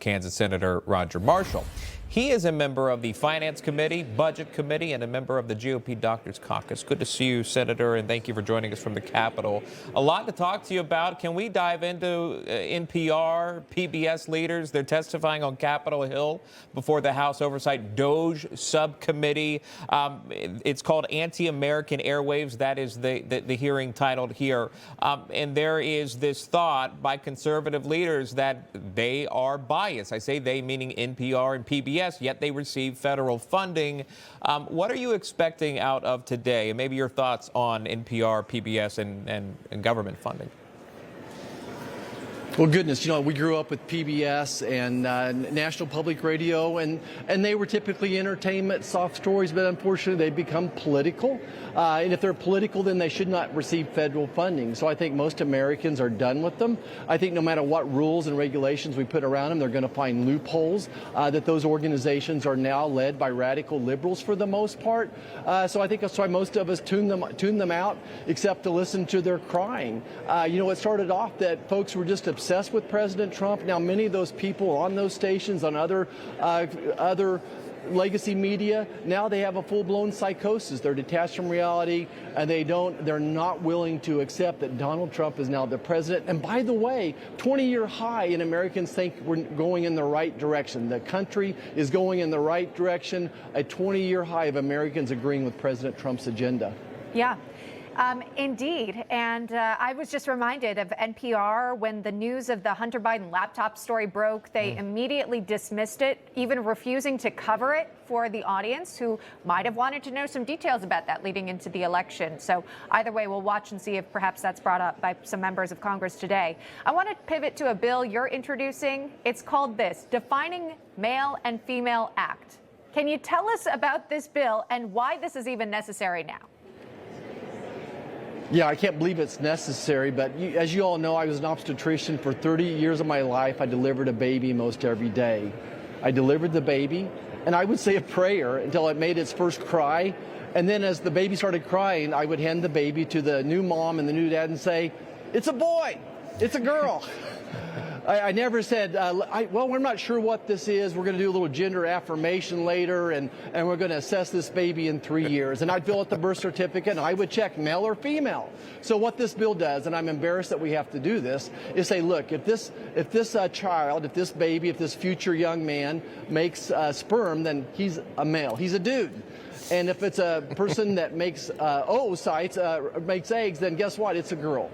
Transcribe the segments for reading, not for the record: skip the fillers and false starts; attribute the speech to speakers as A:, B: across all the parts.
A: Kansas Senator Roger Marshall. He is a member of the Finance Committee, Budget Committee, and a member of the GOP Doctors Caucus. Good to see you, Senator, and thank you for joining us from the Capitol. A lot to talk to you about. Can we dive into NPR, PBS leaders? They're testifying on Capitol Hill before the House Oversight DOJ Subcommittee. It's called Anti-American Airwaves. That is the hearing titled here. And there is this thought by conservative leaders that they are biased. I say they, meaning NPR and PBS. Yet they receive federal funding. What are you expecting out of today? And maybe your thoughts on NPR, PBS, and government funding.
B: Well, goodness, we grew up with PBS and National Public Radio, and they were typically entertainment, soft stories, but unfortunately they become political. And if they're political, then they should not receive federal funding. So I think most Americans are done with them. I think no matter what rules and regulations we put around them, they're going to find loopholes, that those organizations are now led by radical liberals for the most part. So I think that's why most of us tune them out, except to listen to their crying. It started off that folks were just obsessed with President Trump. Now, many of those people on those stations, on other legacy media, now they have a full-blown psychosis. They're detached from reality, and they're not willing to accept that Donald Trump is now the president. And by the way, 20-year high in Americans think we're going in the right direction. The country is going in the right direction. A 20-year high of Americans agreeing with President Trump's agenda.
C: Yeah. Indeed. And I was just reminded of NPR when the news of the Hunter Biden laptop story broke. They immediately dismissed it, even refusing to cover it for the audience who might have wanted to know some details about that leading into the election. So either way, we'll watch and see if perhaps that's brought up by some members of Congress today. I want to pivot to a bill you're introducing. It's called this, Defining Male and Female Act. Can you tell us about this bill and why this is even necessary now?
B: Yeah, I can't believe it's necessary, but as you all know, I was an obstetrician for 30 years of my life. I delivered a baby most every day. I delivered the baby, and I would say a prayer until it made its first cry. And then as the baby started crying, I would hand the baby to the new mom and the new dad and say, "It's a boy, it's a girl." I never said, well, we're not sure what this is. We're going to do a little gender affirmation later, and we're going to assess this baby in 3 years. And I'd fill out the birth certificate, and I would check male or female. So what this bill does, and I'm embarrassed that we have to do this, is say, look, if this child, if this baby, if this future young man makes sperm, then he's a male. He's a dude. And if it's a person that makes oocytes, makes eggs, then guess what? It's a girl.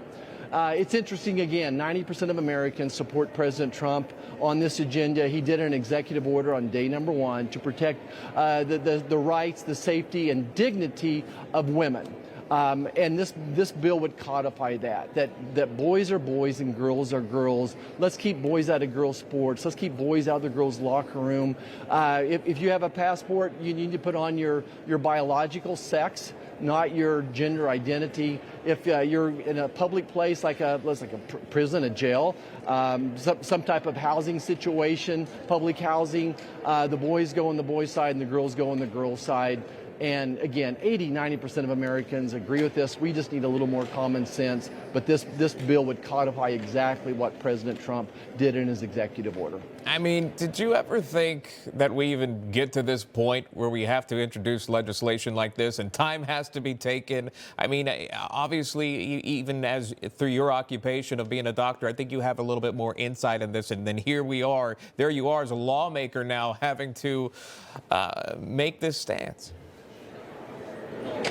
B: It's interesting, again, 90% of Americans support President Trump on this agenda. He did an executive order on day number 1 to protect the rights, the safety, and dignity of women. And this bill would codify that boys are boys and girls are girls. Let's keep boys out of girls' sports. Let's keep boys out of the girls' locker room. If you have a passport, you need to put on your biological sex, not your gender identity. If you're in a public place like a prison, a jail, some type of housing situation, public housing, the boys go on the boys' side and the girls go on the girls' side. And again, 80–90% of Americans agree with this. We just need a little more common sense. But this bill would codify exactly what President Trump did in his executive order.
A: I mean, did you ever think that we even get to this point where we have to introduce legislation like this and time has to be taken? I mean, obviously, even as through your occupation of being a doctor, I think you have a little bit more insight in this. And then here we are, there you are as a lawmaker now having to make this stance.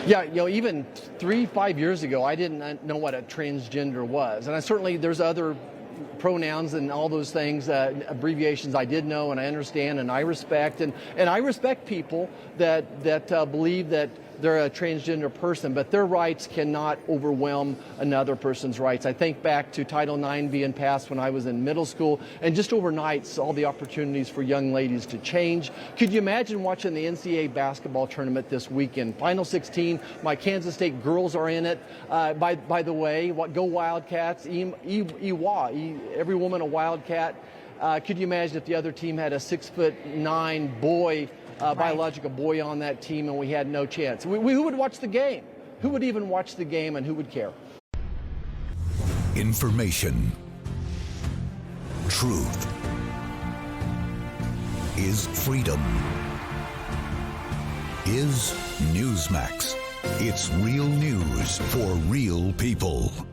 B: Yeah, even 3-5 years ago, I didn't know what a transgender was. And certainly there's other pronouns and all those things, abbreviations I did know and I understand and I respect. And I respect people that believe that they're a transgender person, but their rights cannot overwhelm another person's rights. I think back to Title IX being passed when I was in middle school, and just overnight saw the opportunities for young ladies to change. Could you imagine watching the NCAA basketball tournament this weekend? Final 16, my Kansas State girls are in it. By the way, go Wildcats, every woman a Wildcat. Could you imagine if the other team had a 6'9" boy, biological boy on that team, and we had no chance? Who would watch the game? Who would even watch the game, and who would care?
D: Information, truth, is freedom. Is Newsmax. It's real news for real people.